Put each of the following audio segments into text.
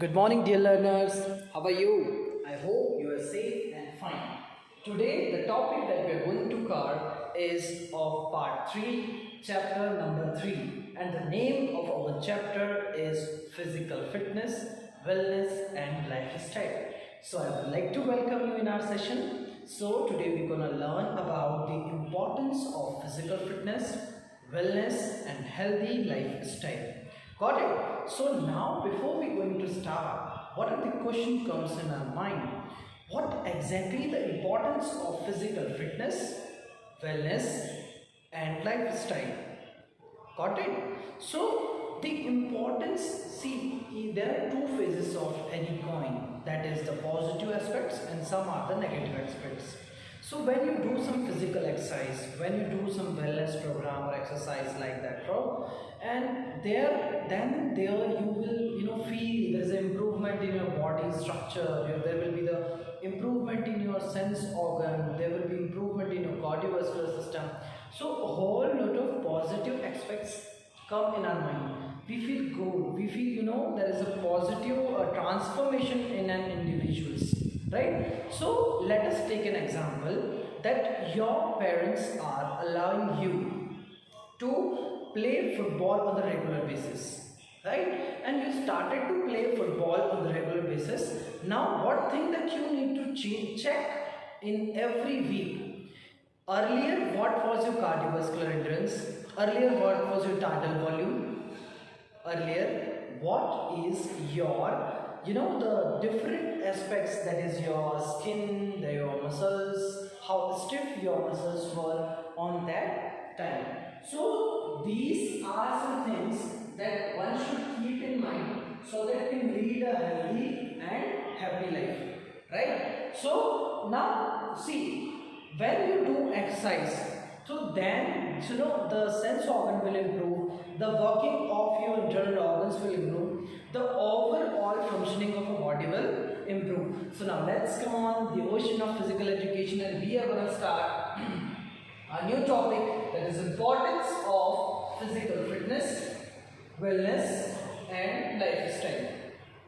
Good morning, dear learners. How are you? I hope you are safe and fine. Today, the topic that we are going to cover is of part 3, chapter number 3, and the name of our chapter is Physical Fitness, Wellness, and Lifestyle. So, I would like to welcome you in our session. So, today we're going to learn about the importance of physical fitness, wellness, and healthy lifestyle. Got it? So now before we going to start, what are the question comes in our mind? What exactly the importance of physical fitness, wellness and lifestyle? Got it? So the importance, see, there are two phases of any coin, that is the positive aspects and some are the negative aspects. So when you do some physical exercise, when you do some wellness program or exercise like that, and there you will feel there's an improvement in your body structure. There will be the improvement in your sense organ. There will be improvement in your cardiovascular system. So a whole lot of positive aspects come in our mind. We feel good. We feel there is a positive transformation in an individuals, right? So let us take an example that your parents are allowing you to play football on the regular basis, right? And you started to play football on the regular basis. Now what thing that you need to check in every week? Earlier, what was your cardiovascular endurance? Earlier, what was your tidal volume? Earlier, what is your the different aspects, that is your skin, your muscles, how stiff your muscles were on that time. So these are some things that one should keep in mind so that you can lead a healthy and happy life, right? So now see, when you do exercise, so then the sense organ will improve, the working of your internal organs will improve, the overall functioning of a body will improve. So now let's come on the ocean of physical education, and we are going to start a new topic, that is importance of physical fitness, wellness and lifestyle.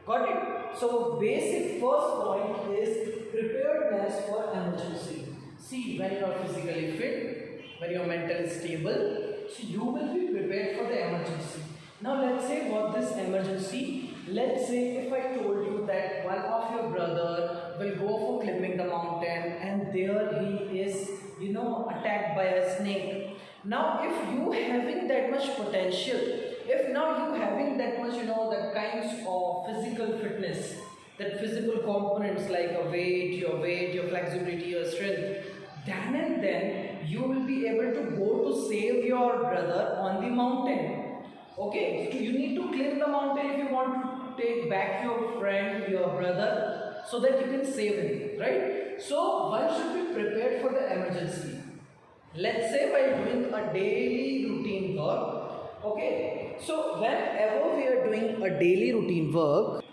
Got it? So basic first point is preparedness for emergency. See, when you are physically fit, when you are mentally stable, so you will be prepared for the emergency. Now let's say what this emergency, let's say if I told you that one of your brother will go for climbing the mountain and there he is attacked by a snake. Now if you having that much potential, if now you having that much that kinds of physical fitness, that physical components like a weight, your flexibility, your strength, then and then you will be able to go to save your brother on the mountain. Okay, so you need to climb the mountain if you want to take back your friend, your brother, so that you can save him, right? So one should be prepared for the emergency. Let's say while doing a daily routine work, okay, so whenever we are doing a daily routine work,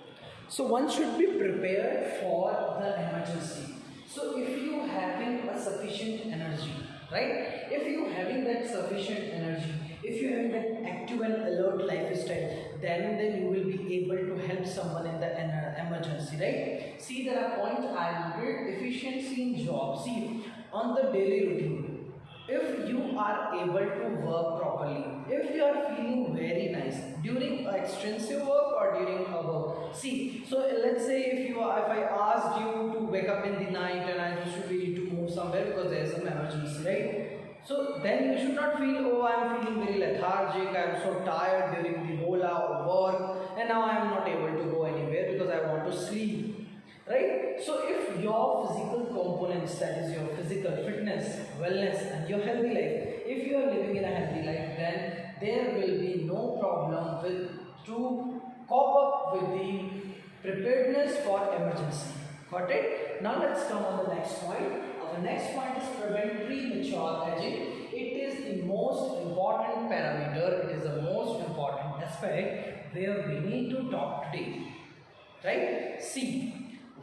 so one should be prepared for the emergency. So if you having a sufficient energy, right? If you having that sufficient energy, if you having that active and alert lifestyle, then you will be able to help someone in the emergency, right? See, there are points I noted: efficiency in job. See, on the daily routine, if you are able to work properly, if you are feeling very nice during extensive work or during a work, see, so let's say if I asked you to wake up in the night and I just should need to move somewhere because there is some emergency, right? So then you should not feel, oh, I am feeling very lethargic, I am so tired during the whole hour of work and now I am not able to go anywhere because I want to sleep. Right? So if your physical components, that is your physical fitness, wellness and your healthy life, if you are living in a healthy life, then there will be no problem with to cope up with the preparedness for emergency. Got it? Now let's come on the next point. Our next point is prevent premature aging. It is the most important parameter, it is the most important aspect where we need to talk today. Right? See,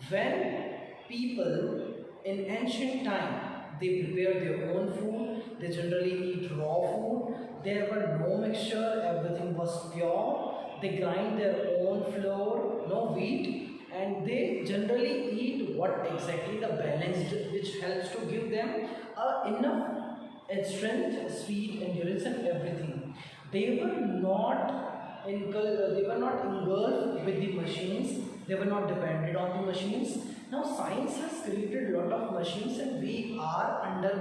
when people in ancient time, they prepare their own food, they generally eat raw food, there were no mixture, everything was pure, they grind their own flour, no wheat, what exactly the balance which helps to give them enough strength, speed, endurance, and everything. They were not they were not engulfed with the machines. They were not dependent on the machines. Now science has created a lot of machines, and we are under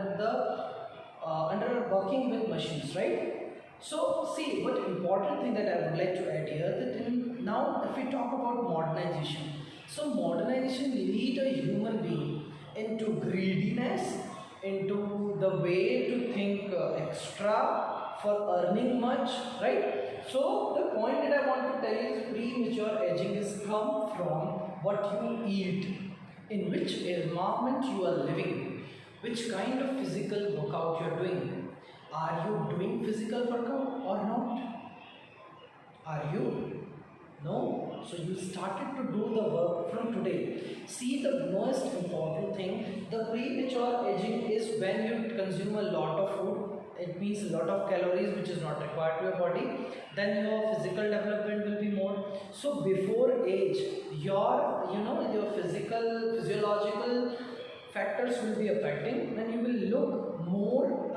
working with machines, right? So see, what important thing that I would like to add here, that now if we talk about modernization, so modernization lead a human being into greediness, into the way to think extra for earning much, right? So the point that I want to tell you is premature aging is come from what you eat, in which environment you are living, which kind of physical workout you are doing. Are you doing physical workout or not? Are you? No. So you started to do the work from today. See, the most important thing, the premature aging is when you consume a lot of food. It means a lot of calories which is not required to your body. Then your physical development will be more. So before age, your physiological factors will be affecting, then you will look more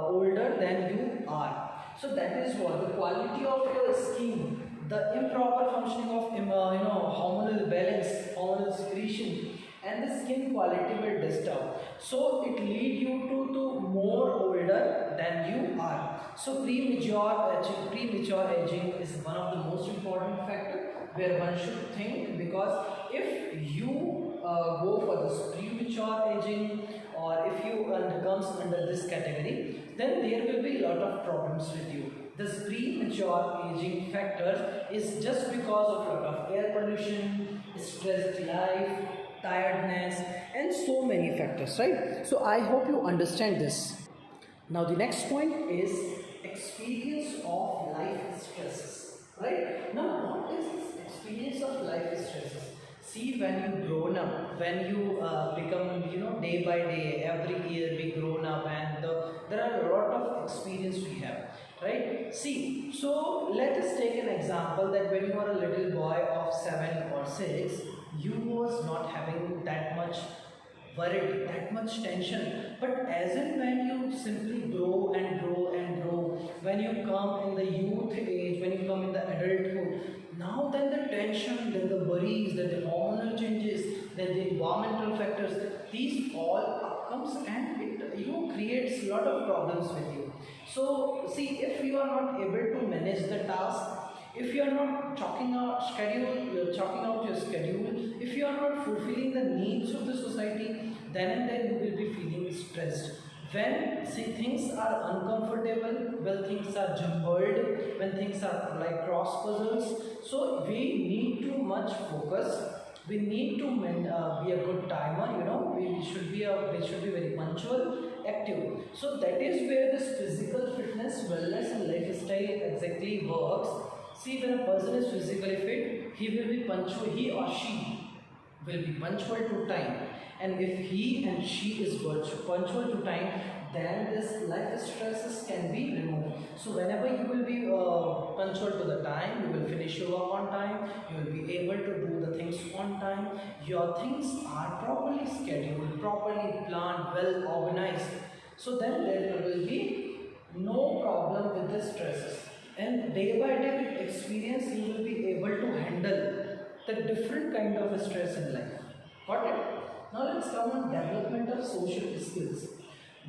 older than you are. So that is what the quality of your skin, the improper functioning of hormonal balance, hormonal secretion, and the skin quality will disturb. So it lead you to more older than you are. So premature aging is one of the most important factor where one should think, because if you go for this premature aging, or if you comes under this category, then there will be a lot of problems with you. This premature aging factor is just because of lot of air pollution, stressed life, tiredness, and so many factors, right? So I hope you understand this. Now the next point is experience of life stresses, right? Now what is this experience of life stresses? See, when you grown up, when you become, day by day, every year we grown up, and there are a lot of experience we have, right? See, so let us take an example that when you are a little boy of 7 or 6, you was not having that much worried, that much tension. But as and when you simply grow and grow and grow, when you come in the youth age, when you come in the adulthood, now then the tension, then the worries, then the hormonal changes, then the environmental factors, these all comes, and it creates a lot of problems with you. So see, if you are not able to manage the task, if you are not chalking out your schedule, if you are not fulfilling the needs of the society, then and then you will be feeling stressed. When things are uncomfortable, when things are jumbled, when things are like cross puzzles, so we need to much focus. We need to be a good timer. We should be very punctual, active. So that is where this physical fitness, wellness, and lifestyle exactly works. See, when a person is physically fit, he will be punctual. He or she will be punctual to time. And if he and she is punctual to time, then this life stresses can be removed. So whenever you will be punctual to the time, you will finish your work on time, you will be able to do the things on time, your things are properly scheduled, properly planned, well organized. So then there will be no problem with the stresses. And day by day with experience, you will be able to handle the different kind of stress in life. Got it? Now let's come on development of social skills.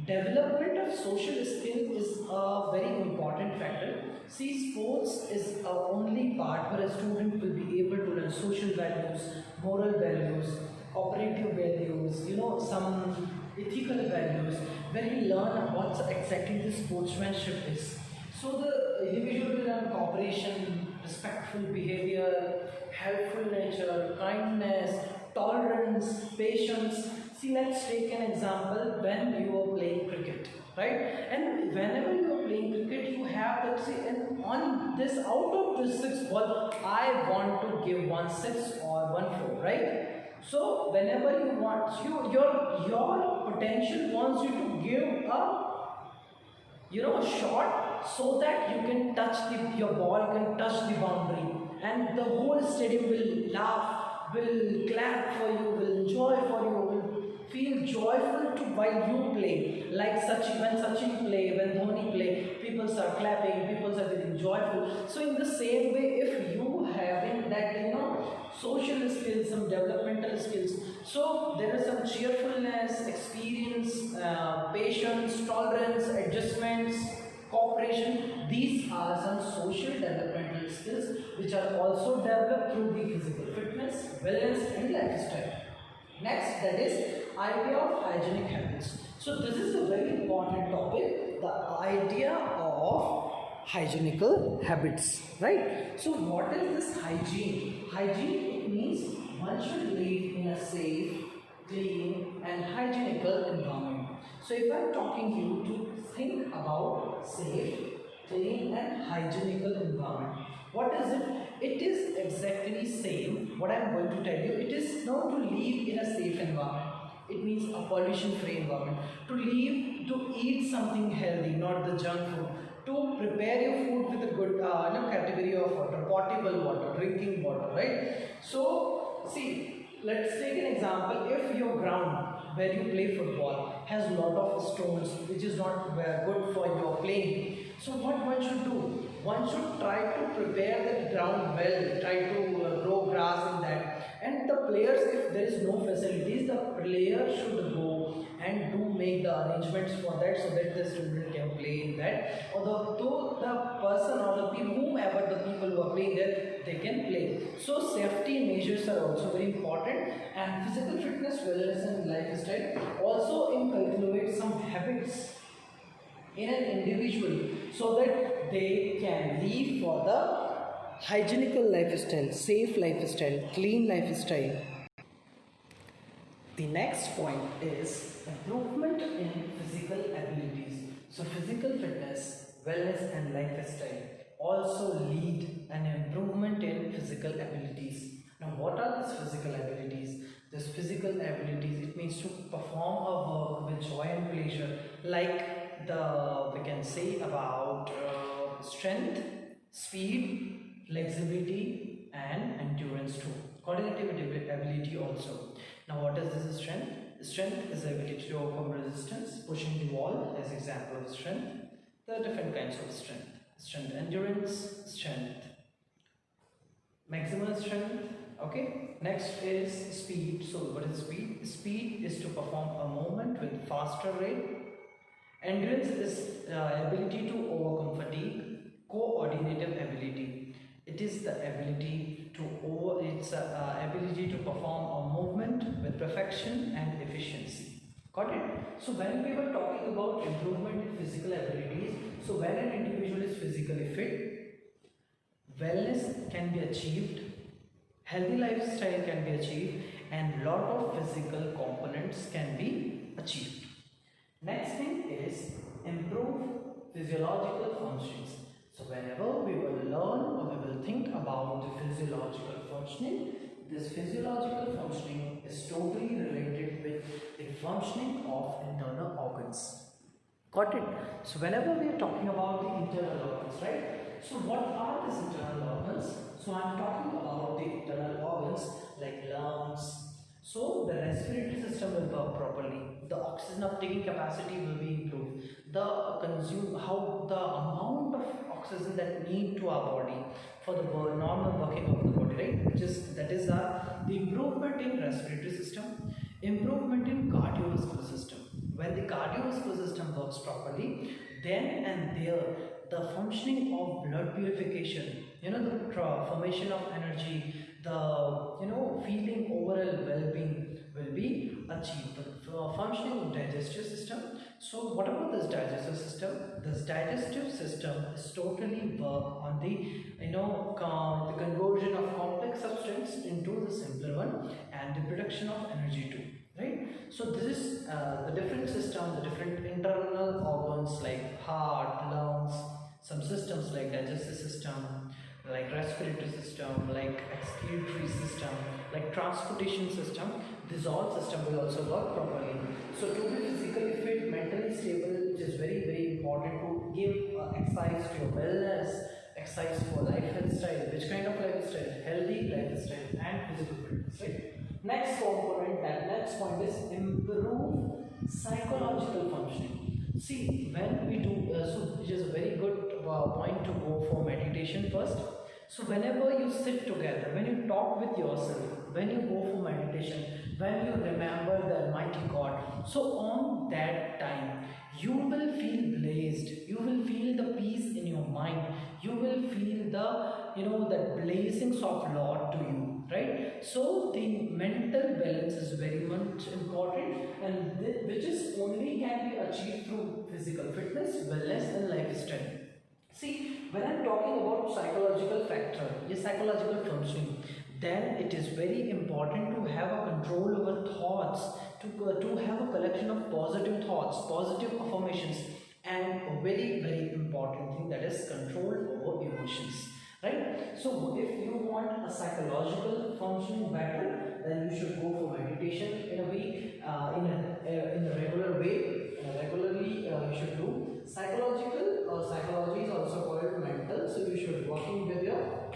Development of social skill is a very important factor. See, sports is a only part where a student will be able to learn social values, moral values, cooperative values, some ethical values, where he learn what exactly the sportsmanship is. So the individual will learn cooperation, respectful behavior, helpful nature, kindness, tolerance, patience. See, let's take an example when you are playing cricket, right? And whenever you are playing cricket, you have that, see, and on this, out of this 6 ball, I want to give 1 6 or 1 4, right? So whenever you want, your potential wants you to give a shot, so that you can touch your ball can touch the boundary, and the whole stadium will laugh, will clap for you, will enjoy for you, while you play, like Sachin, when Sachin play, when Dhoni play, people are clapping, people are feeling joyful. So in the same way, if you having that, social skills, some developmental skills, so there is some cheerfulness, experience, patience, tolerance, adjustments, cooperation. These are some social developmental skills which are also developed through the physical fitness, wellness, and lifestyle. Next, that is idea of hygienic habits. So this is a very important topic, the idea of hygienical habits, right? So what is this hygiene? Hygiene means one should live in a safe, clean, and hygienical environment. So if I'm talking you to think about safe, clean, and hygienical environment, what is it? It is exactly same what I'm going to tell you. It is not to live in a safe environment. It means a pollution-free environment. To live, to eat something healthy, not the junk food. To prepare your food with a good category of water, potable water, drinking water, right? So, see, let's take an example. If your ground where you play football has a lot of stones, which is not good for your playing, so what one should do? One should try to prepare the ground well, try to grow grass in that. And the players, if there is no facilities, the player should go and do make the arrangements for that so that the student can play in that. Or the person or the people, whomever the people who are playing there, they can play. So safety measures are also very important, and physical fitness, wellness, and lifestyle also inculcate some habits in an individual so that they can live for the hygienical lifestyle, safe lifestyle, clean lifestyle. The next point is improvement in physical abilities. So physical fitness, wellness, and lifestyle also lead an improvement in physical abilities. Now what are these physical abilities? This physical abilities, it means to perform a work with joy and pleasure, like we can say about strength, speed, flexibility, and endurance too. Coordinative ability also. Now what is this strength? Strength is the ability to overcome resistance, pushing the wall as example of strength. There are different kinds of strength. Strength, endurance, strength, maximum strength. Okay, next is speed. So what is speed? Speed is to perform a movement with faster rate. Endurance is ability to overcome fatigue. Coordinative ability, it is the ability to ability to perform a movement with perfection and efficiency. Got it? So when we were talking about improvement in physical abilities, so when an individual is physically fit, wellness can be achieved, healthy lifestyle can be achieved, and lot of physical components can be achieved. Next thing is improve physiological functions. So whenever we will learn or we will think about the physiological functioning, this physiological functioning is totally related with the functioning of internal organs. Got it? So whenever we are talking about the internal organs, right? So what are these internal organs? So I am talking about the internal organs like lungs. So the respiratory system will work properly. The oxygen uptaking capacity will be improved. How the amount of oxygen that need to our body for the normal working of the body, right? That is the improvement in respiratory system, improvement in cardiovascular system. When the cardiovascular system works properly, then and there the functioning of blood purification, the formation of energy, the feeling overall well-being will be achieved. The functioning of digestive system. So what about this digestive system? This digestive system is totally work on the the conversion of complex substance into the simpler one and the production of energy too. Right? So this is the different system, the different internal organs like heart, lungs, some systems like digestive system, like respiratory system, like excretory system, like transportation system. This all system will also work properly. So to be physically fit, mentally stable, it is very, very important to give exercise to your wellness, exercise for lifestyle. Which kind of lifestyle? Healthy lifestyle and physical fitness. Right? Next component, that next point is improve psychological functioning. See, when we do, so it is a very good point to go for meditation first. So whenever you sit together, when you talk with yourself, when you go for meditation, when you remember the Almighty God, so on that time, you will feel blessed. You will feel the peace in your mind. You will feel the blessings of Lord to you, right? So the mental balance is very much important, and which is only can be achieved through physical fitness, wellness, and lifestyle. See, when I'm talking about psychological factor, yes, psychological functioning, then it is very important to have a control over thoughts, to have a collection of positive thoughts, positive affirmations, and a very, very important thing, that is control over emotions. Right? So, if you want a psychological functioning better, then you should go for meditation in a week, in a regular way. Regularly, you should do psychological. Psychology is also called mental. So you should working with your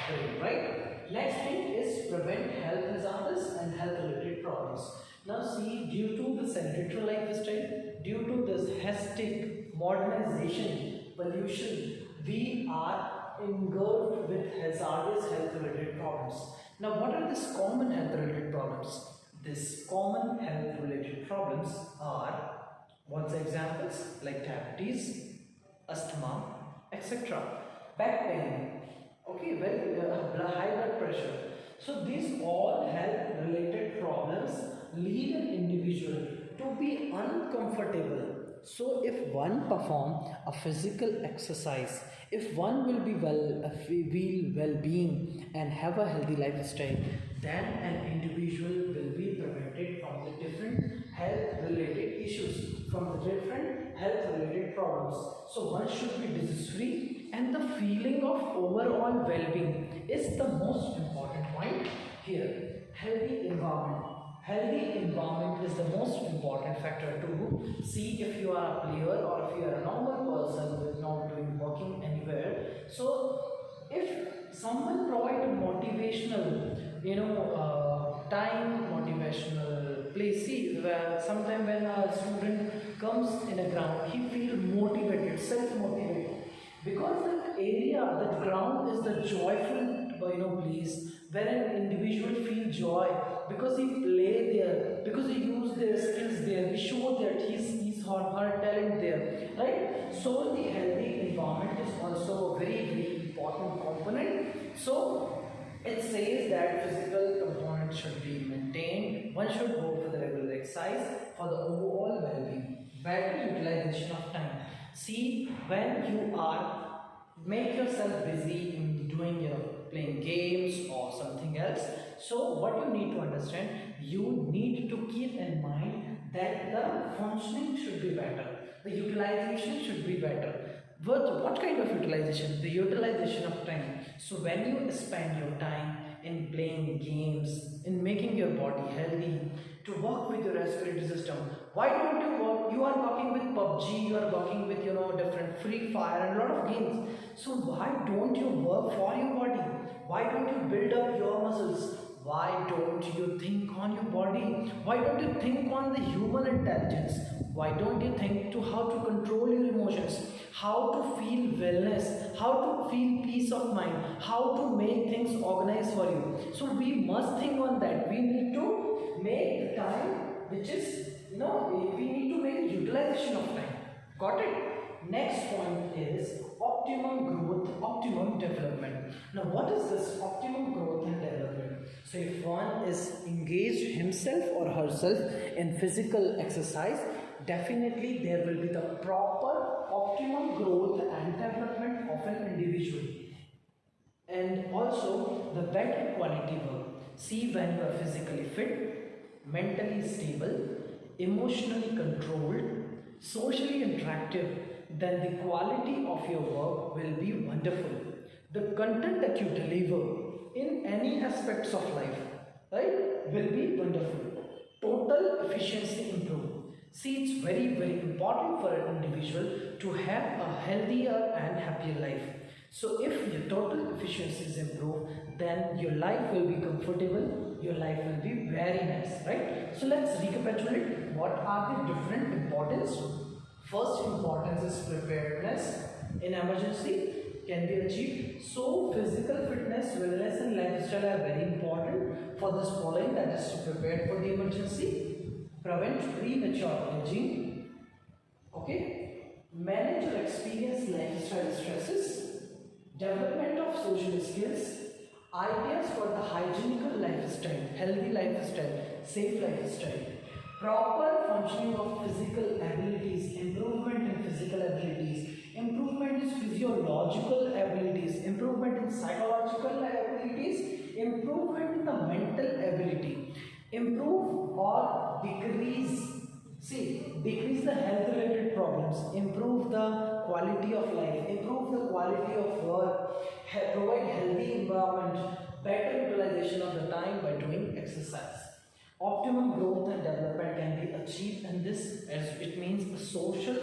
brain, right? Next thing is prevent health hazards and health related problems. Now see, due to the sedentary lifestyle, due to this hectic modernization, pollution, we are engulfed with hazardous health related problems. Now what are these common health related problems? These common health related problems are, what's the examples? Like diabetes, asthma, etc. Back pain, okay, high blood pressure. So these all health related problems lead an individual to be uncomfortable. So if one perform a physical exercise, if one will be feel well-being and have a healthy lifestyle, then an individual will be prevented from the different health related issues, from the different health related problems. So one should be disease free, and the feeling of overall well-being is the most important point here. Healthy environment. Healthy environment is the most important factor to see if you are a player or if you are a normal person with not doing working anywhere. So if someone provide a motivational, time, motivational place, see, where sometime when a student comes in a ground, he feel motivated, self-motivated, because that area, that ground is the joyful, place where an individual feel joy, because he play there, because he use their skills there, he show that his or her talent there, right? So the healthy environment is also a very, very important component. So it says that physical component should be maintained. One should go for the regular exercise for the overall well-being. Better utilization of time. See, when you are make yourself busy in doing playing games or something else, so what you need to understand, you need to keep in mind that the functioning should be better, the utilization should be better. What kind of utilization? The utilization of time. So when you spend your time in playing games, in making your body healthy, to work with your respiratory system, why don't you work? You are working with PUBG, you are working with different Free Fire and a lot of games. So why don't you work for your body? Why don't you build up your muscles? Why don't you think on your body? Why don't you think on the human intelligence? Why don't you think to how to control your emotions, how to feel wellness, how to feel peace of mind, how to make things organized for you? So we must think on that. We need to make the time, which is, we need to make utilization of time. Got it? Next point is optimum growth, optimum development. Now what is this optimum growth and development? So if one is engaged himself or herself in physical exercise, definitely there will be the proper optimum growth and development of an individual. And also the better quality work. See, when you are physically fit, mentally stable, emotionally controlled, socially interactive, then the quality of your work will be wonderful. The content that you deliver in any aspects of life, right, will be wonderful. Total efficiency improve. See, it's very, very important for an individual to have a healthier and happier life. So if your total efficiency is improved, then your life will be comfortable, your life will be very nice, right? So let's recapitulate what are the different importance. First importance is preparedness in emergency can be achieved. So physical fitness, wellness and lifestyle are very important for this following, that is to prepare for the emergency, prevent premature aging, okay, manage or experience lifestyle stresses, development of social skills, ideas for the hygienical lifestyle, healthy lifestyle, safe lifestyle, proper functioning of physical abilities, improvement in physical abilities, improvement in physiological abilities, improvement in psychological abilities, improvement in the mental ability, improve or decrease the health related problems, improve the quality of life, improve the quality of work, provide healthy environment, better utilization of the time by doing exercise. Optimum growth and development can be achieved in this, as it means the social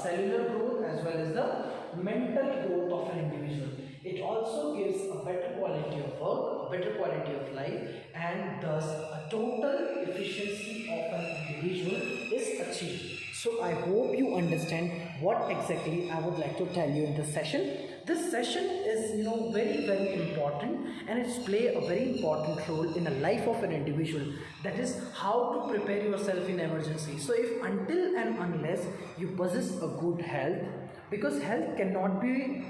cellular growth as well as the mental growth of an individual. It also gives a better quality of work, a better quality of life, and thus a total efficiency of an individual is achieved. So I hope you understand what exactly I would like to tell you in this session. This session is very important, and it's play a very important role in the life of an individual, that is how to prepare yourself in emergency. So if until and unless you possess a good health, because health cannot be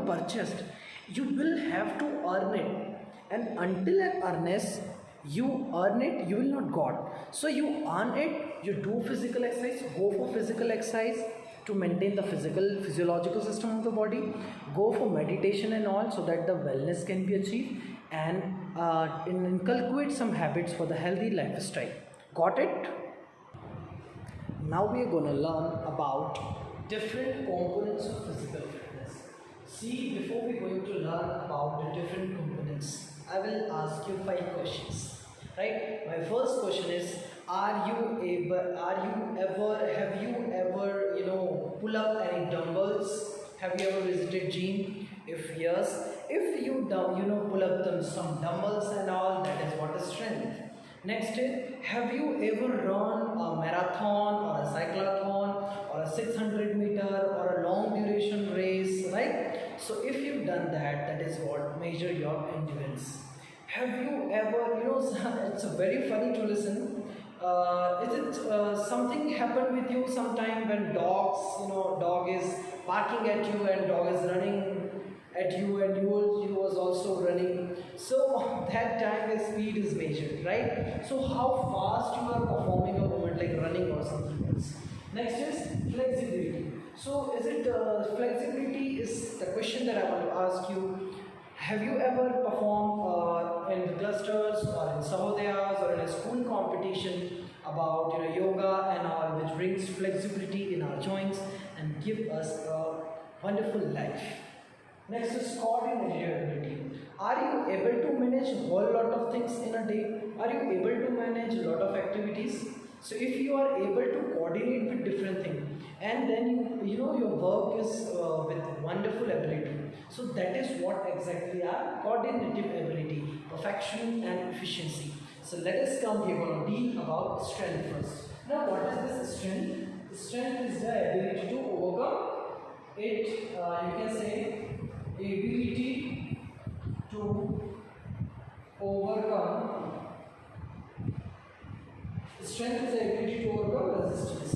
purchased, you will have to earn it, and until and unless you earn it, you will not got. So you earn it, you do physical exercise, go for physical exercise to maintain the physiological system of the body, go for meditation and all, so that the wellness can be achieved, and inculcate some habits for the healthy lifestyle. Got it? Now we are going to learn about different components of physical fitness. See, before we are going to learn about the different components, I will ask you 5 questions. Right? My first question is, have you ever, pull up any dumbbells? Have you ever visited gym? If yes, if you pull up some dumbbells and all, that is what is strength. Next is, have you ever run a marathon or a cyclotron or a 600 meter or a long duration race, right? So if you've done that, that is what measure your endurance. Have you ever, it's very funny to listen. Is it something happened with you sometime when dog is barking at you and dog is running at you, and you was also running. So that time the speed is measured, right? So how fast you are performing a movement like running or something else. Next is flexibility. So is it flexibility is the question that I want to ask you. Have you ever performed in the clusters or in sahodayas or in a school competition about yoga and all, which brings flexibility in our joints and give us a wonderful life? Next is coordinated ability. Are you able to manage a whole lot of things in a day? Are you able to manage a lot of activities? So if you are able to coordinate with different things, and then your work is with wonderful ability, so that is what exactly are coordinative ability, perfection and efficiency. So let us come here, going to deal about strength first. Now what is this strength? Strength is the ability to overcome it, you can say ability to overcome. Strength is the ability to overcome resistance.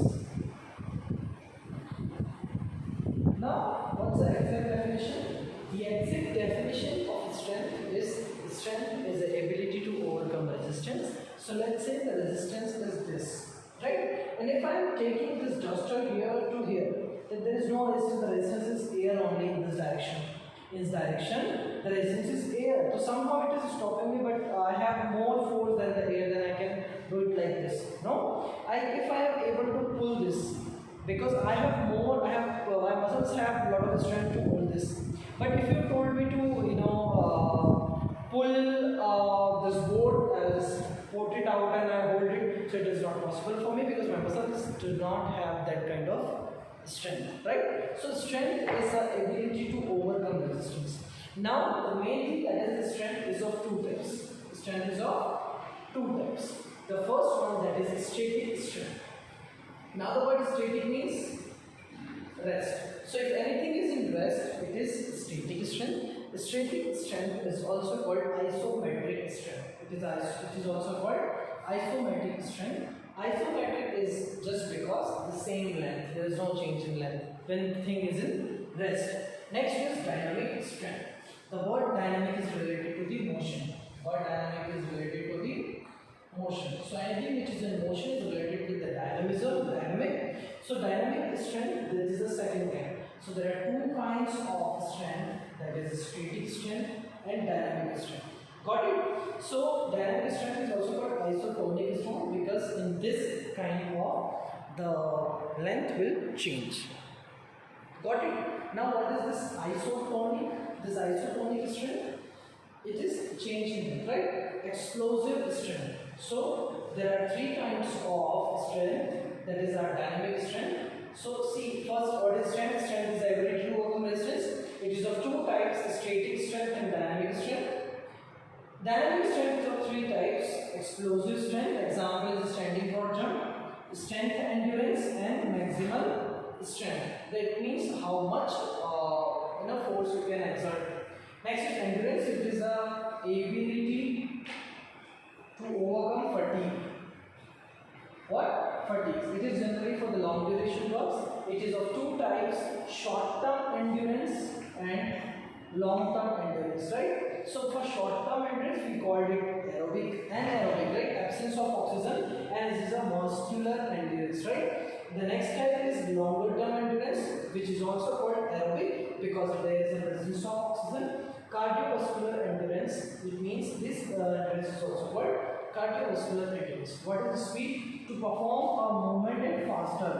Now, what's the exact definition? The exact definition of strength is the ability to overcome resistance. So let's say the resistance is this, right? And if I am taking this duster here to here, then there is no resistance. The resistance is air only in this direction. In this direction, the resistance is air. So somehow it is stopping me, but I have more force than the air, then I can do it like this. No, if I am able to pull this, because I have more, my muscles have a lot of strength to hold this. But if you told me to, pull this board, as put it out and I hold it, so it is not possible for me because my muscles do not have that kind of strength, right? So strength is the ability to overcome resistance. Now the main thing, that is the strength, is of two types. Strength is of two types. The first one, that is static strength. Now the word static means rest. So if anything is in rest, it is static strength. Static strength is also called isometric strength. It is also called isometric strength. Isometric is just because the same length, there is no change in length when the thing is in rest. Next is dynamic strength. The word dynamic is related to the motion. Word dynamic is related to the motion. So anything which is in motion is related with the dynamism, dynamic. So dynamic strength, this is the second kind. So there are two kinds of strength, that is static strength and dynamic strength. Got it? So dynamic strength is also called isotonic strength because in this kind of the length will change. Got it? Now what is this isotonic? This isotonic strength, it is changing, right? Explosive strength. So there are three kinds of strength, that is our dynamic strength. So see, first, what is strength? Strength is the ability to overcome resistance. It is of two types, static strength and dynamic strength. Dynamic strength is of three types: explosive strength, example is standing for jump, strength endurance, and maximal strength. That means how much force you can exert. Next is endurance. It is the ability to overcome fatigue. What? Fatigue. It is generally for the long duration works. It is of two types: short-term endurance and long-term endurance, right? So for short-term endurance, we called it aerobic, anaerobic, right? Absence of oxygen, and this is a muscular endurance, right? The next type is longer-term endurance, which is also called aerobic because there is a presence of oxygen. Cardiovascular endurance, which means this endurance is also called cardiovascular endurance. What is the speed? To perform a movement in faster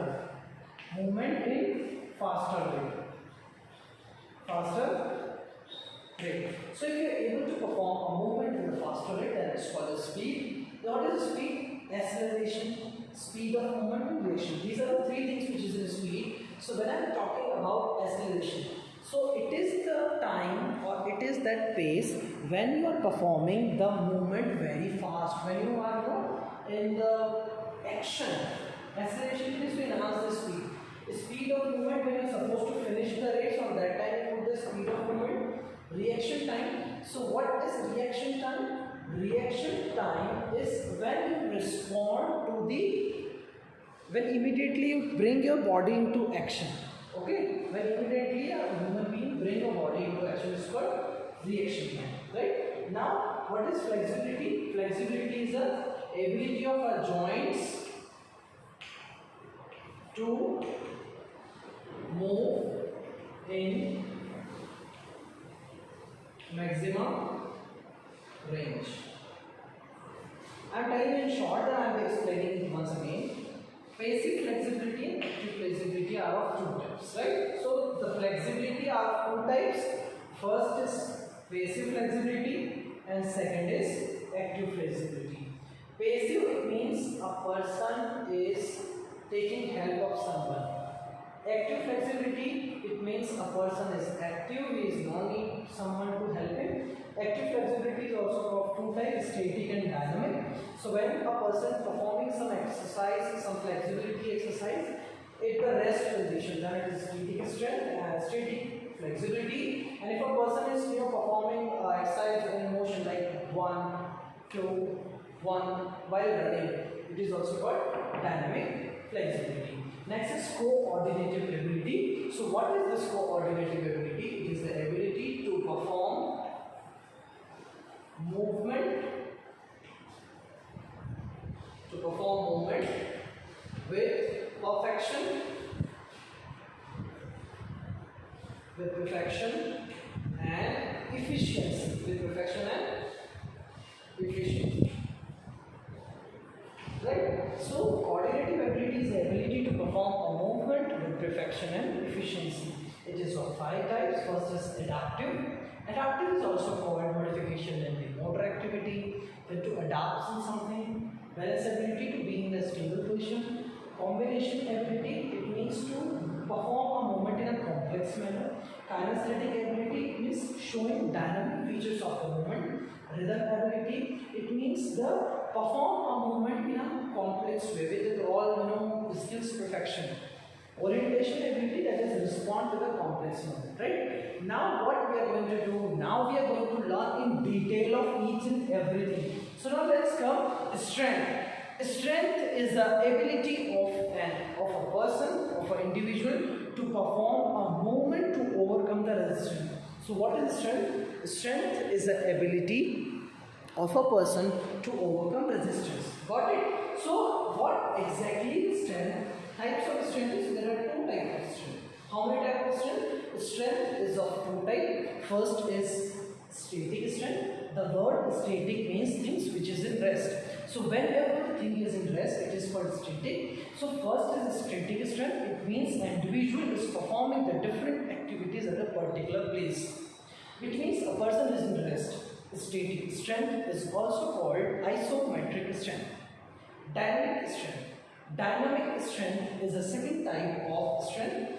rate. Movement in faster rate. Faster rate. So if you are able to perform a movement in a faster rate, then it's called a speed. What is the speed? Acceleration, speed of movement, and reaction. These are the three things which is in speed. So when I am talking about acceleration, so it is the time, or it is that pace when you are performing the movement very fast, when you are in the action. Acceleration is to enhance the speed. Speed of movement, when you are supposed to finish the race, on that time you put the speed of movement. Reaction time. So what is reaction time? Reaction time is when you respond to when immediately you bring your body into action. Okay, when immediately a human being bring your body into action is called reaction time, right? Now, what is flexibility? Flexibility is the ability of our joints to move in maximum range. I am telling you in short, and I am explaining it once again. Passive flexibility and active flexibility are of two types, right? So the flexibility are two types. First is passive flexibility and second is active flexibility. Passive means a person is taking help of someone. Active flexibility, it means a person is active, he is no need someone to help him. Active flexibility is also of two types, static and dynamic. So when a person is performing some exercise, some flexibility exercise, at the rest position, then it is static strength and static flexibility. And if a person is performing exercise in motion like 1, 2, 1 while running, it is also called dynamic flexibility. Next is coordinative ability. So what is this coordinative ability? It is the ability to perform movement with perfection and efficiency. With perfection and efficiency. Right? So coordinative ability is the ability to perform a movement with perfection and efficiency. It is of 5 types. First is adaptive. Adaptive is also called modification in the motor activity, when to adapt in something, balance ability to be in a stable position, Combination ability, it means to perform a movement in a complex manner. Kinesthetic ability means showing dynamic features of the movement. Rhythm ability, it means the perform a movement in a complex way with all skills perfection. Orientation ability, that is respond to the complex movement, right? Now what we are going to do? Now we are going to learn in detail of each and everything. So now let's come strength. Strength is the ability of a person, of an individual to perform a movement to overcome the resistance. So what is strength? Strength is the ability of a person to overcome resistance. Got it? So what exactly is strength? Types of strength is there are two types of strength. How many types of strength? Strength is of two types. First is static strength. The word static means things which is in rest. So whenever the thing is in rest, it is called static. So first is static strength. It means an individual is performing the different activities at a particular place. Which means a person is in rest. Static strength is also called isometric strength. Dynamic strength. Dynamic strength is a second type of strength.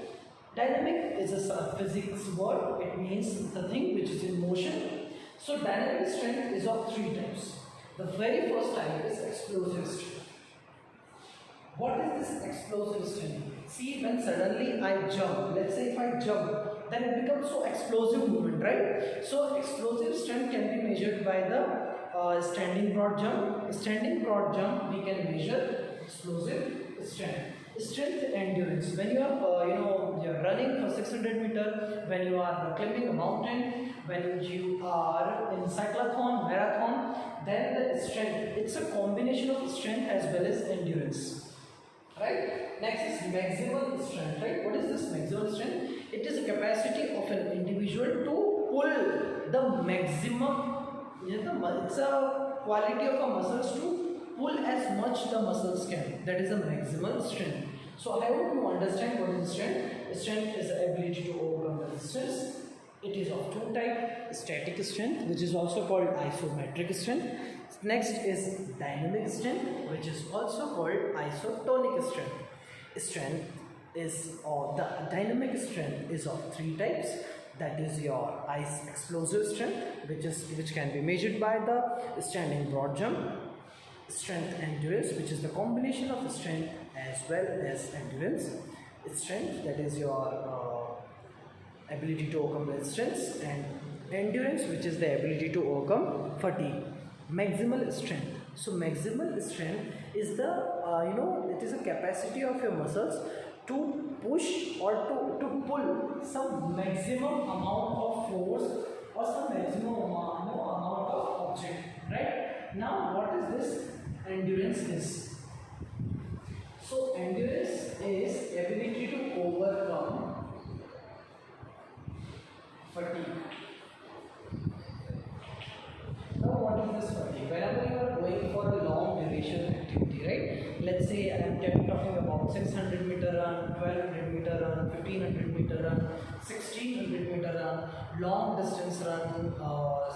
Dynamic is a physics word. It means the thing which is in motion. So dynamic strength is of three types. The very first type is explosive strength. What is this explosive strength? See, when suddenly I jump, let's say if I jump, then it becomes so explosive movement, right? So explosive strength can be measured by the standing broad jump. Standing broad jump we can measure explosive strength. Strength endurance. When you are you're running for 600 meter, when you are climbing a mountain, when you are in cyclotron, marathon, then the strength, it's a combination of strength as well as endurance. Right? Next is maximal strength. Right? What is this maximal strength? It is a capacity of an individual to pull the maximum. It's a quality of a muscles to pull as much the muscles can. That is a maximal strength. So I hope you understand what is strength. Strength is the ability to overcome resistance. It is of two types: static strength, which is also called isometric strength. Next is dynamic strength, which is also called isotonic strength. Strength is, or the dynamic strength is of three types. That is your explosive strength, which can be measured by the standing broad jump. Strength endurance, which is the combination of strength as well as endurance. Strength, that is your ability to overcome resistance, and endurance, which is the ability to overcome fatigue. Maximal strength. So maximal strength is the it is a capacity of your muscles to push or to pull some maximum amount of force or some maximum amount of object, right? Now what is this endurance is? So endurance is ability to overcome fatigue. Now what is this fatigue? Whenever you are going for a long duration activity, right? Let's say I am talking about 600 meter run, 1200 meter run, 1500 meter run, 1600 meter run, long distance run,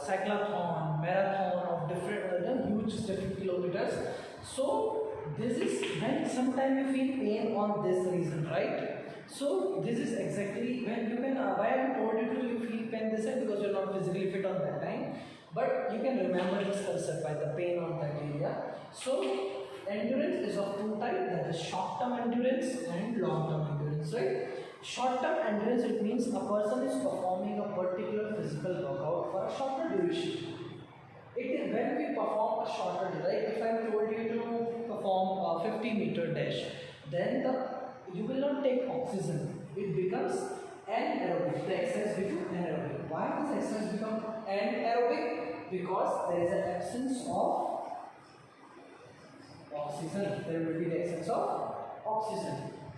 cyclotron, marathon of different different kilometers. So this is when sometimes you feel pain on this reason, right? So this is exactly when you can why I have told you to you feel pain this time, because you're not physically fit on that time, but you can remember this concept by the pain on that area. So endurance is of two types, that is short term endurance and long term endurance, right? Short term endurance, it means a person is performing a particular physical workout for a shorter duration. It is when we perform a shorter, like if I told you to perform a 50-meter dash, then you will not take oxygen. It becomes anaerobic. The exercise becomes anaerobic. Why does exercise become anaerobic? Because there is an absence of oxygen. There will be the absence of oxygen.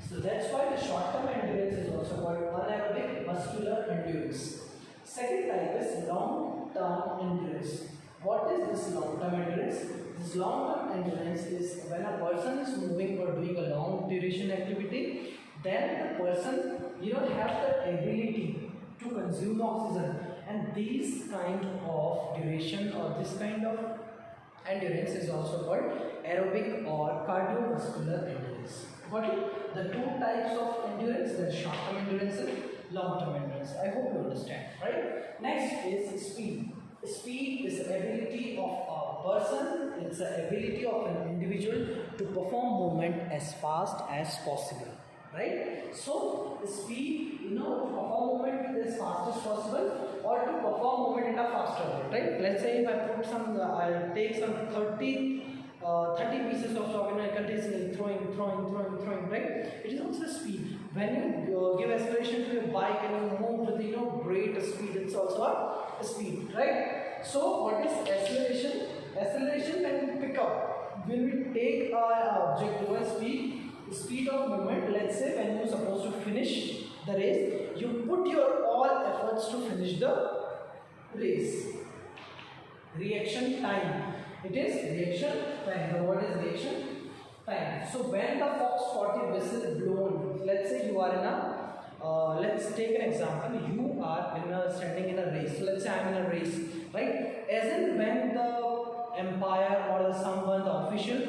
So that's why the short-term endurance is also called anaerobic muscular endurance. Second type is long-term endurance. What is this long-term endurance? This long-term endurance is when a person is moving or doing a long duration activity, then the person have the ability to consume oxygen, and these kind of duration or this kind of endurance is also called aerobic or cardiovascular endurance. Got it? The two types of endurance, the short-term endurance and long-term endurance. I hope you understand, right? Next is speed. Speed is the ability of a person, it's the ability of an individual to perform movement as fast as possible, right? So speed, to perform movement as fast as possible or to perform movement in a faster way, right? Let's say if I put some, I'll take some 30 pieces of chalk and I continue throwing, right? It is also speed. When you give acceleration to a bike and you move with great speed, it's also a speed, right? So what is acceleration? Acceleration when we pick up, when we take an object to a speed of movement. Let's say when you're supposed to finish the race, you put your all efforts to finish the race. Reaction time. It is reaction time. The word is reaction time. So when the Fox 40 whistle blown, let's say you are in a, let's take an example. You are standing in a race. So let's say I'm in a race, right? As in when the umpire or someone, the official,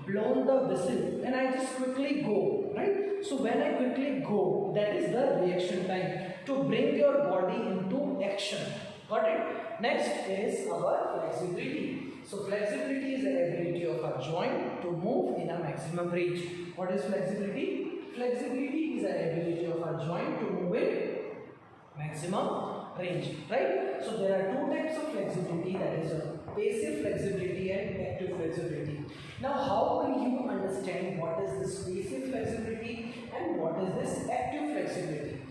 blown the whistle, and I just quickly go, right? So when I quickly go, that is the reaction time to bring your body into action. Got it? Next is our flexibility. So flexibility is the ability of a joint to move in a maximum range. What is flexibility? Flexibility is the ability of a joint to move in maximum range, right? So there are two types of flexibility, that is passive flexibility and active flexibility. Now how will you understand what is this passive flexibility and what is this active flexibility?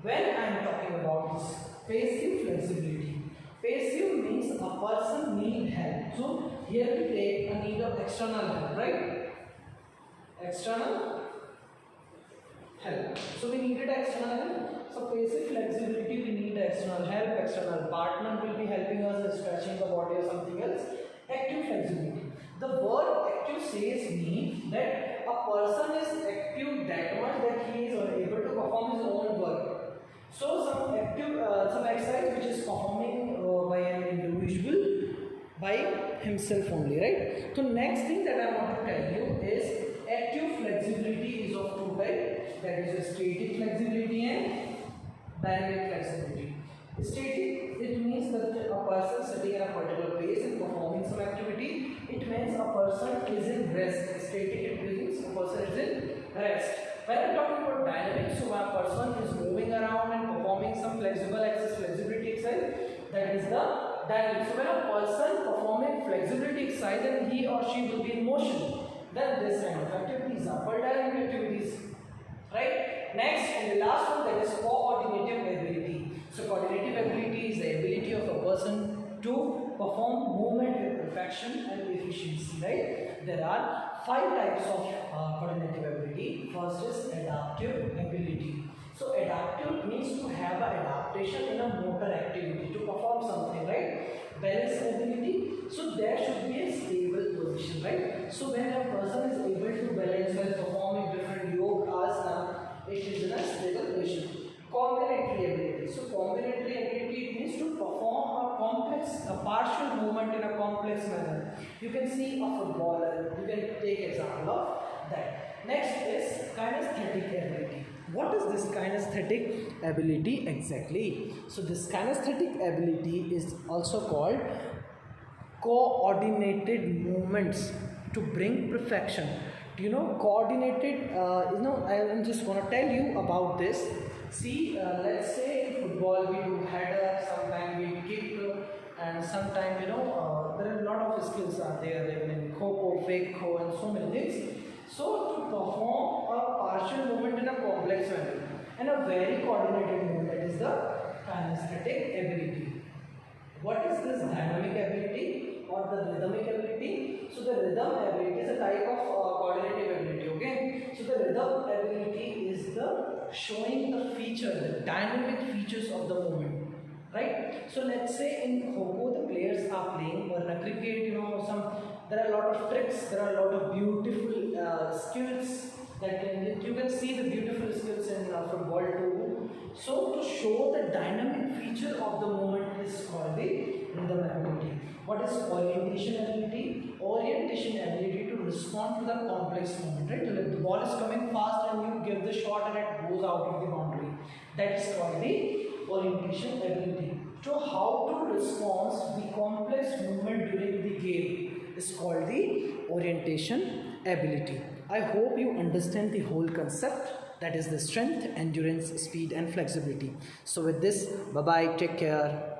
When I am talking about this passive flexibility, passive means a person need help. So here we take a need of external help, right? External help. So we needed external help. So passive flexibility, we need external help. External partner will be helping us in stretching the body or something else. Active flexibility. The word active says me that a person is active that much that he is able to perform his own work. So some exercise which is performing by an individual by himself only, right? So next thing that I want to tell you is active flexibility is of two types, that is a static flexibility and dynamic flexibility. Static, it means that a person sitting in a particular place and performing some activity. It means a person is in rest. Static, it means a person is in rest. When I'm talking about dynamic, so a person is moving around and performing some flexibility exercise, that is the dynamic. So when a person performing flexibility exercise and he or she will be in motion, then this kind of activities are called dynamic activities, right? Next and the last one, that is coordinative ability. So coordinative ability is the ability of a person to perform movement with perfection and efficiency, right? There are 5 types of coordinative ability. First is adaptive ability. So adaptive means to have an adaptation in a motor activity, to perform something, right? Balance ability, so there should be a stable position, right? So when a person is able to balance while performing different yoga asana, it is in a stable position. Combinatory ability. So combinatory ability means to perform a partial movement in a complex manner. You can see a footballer, you can take example of that. Next is kinesthetic ability. What is this kinesthetic ability exactly? So this kinesthetic ability is also called coordinated movements to bring perfection. Coordinated, I am just going to tell you about this. See, let's say in football we do header, sometimes we kick, and sometimes there are a lot of skills are there, even in kho, fake-kho, and so many things. So to perform a partial movement in a complex manner and a very coordinated movement is the kinesthetic ability. What is this dynamic ability or the rhythmic ability? So the rhythm ability is a type of coordinative ability, okay? So the rhythm ability is the showing the feature, the dynamic features of the movement, right? So let's say in Kho, the players are playing, or in cricket, there are a lot of tricks, there are a lot of beautiful skills that you can see the beautiful skills in football too. So to show the dynamic feature of the movement is called the rhythm ability. What is orientation ability? Orientation ability to respond to the complex movement, right? Like the ball is coming fast and you give the shot and it goes out of the boundary. That is called the orientation ability. So how to respond the complex movement during the game is called the orientation ability. I hope you understand the whole concept, that is the strength, endurance, speed and flexibility. So with this, bye bye, take care.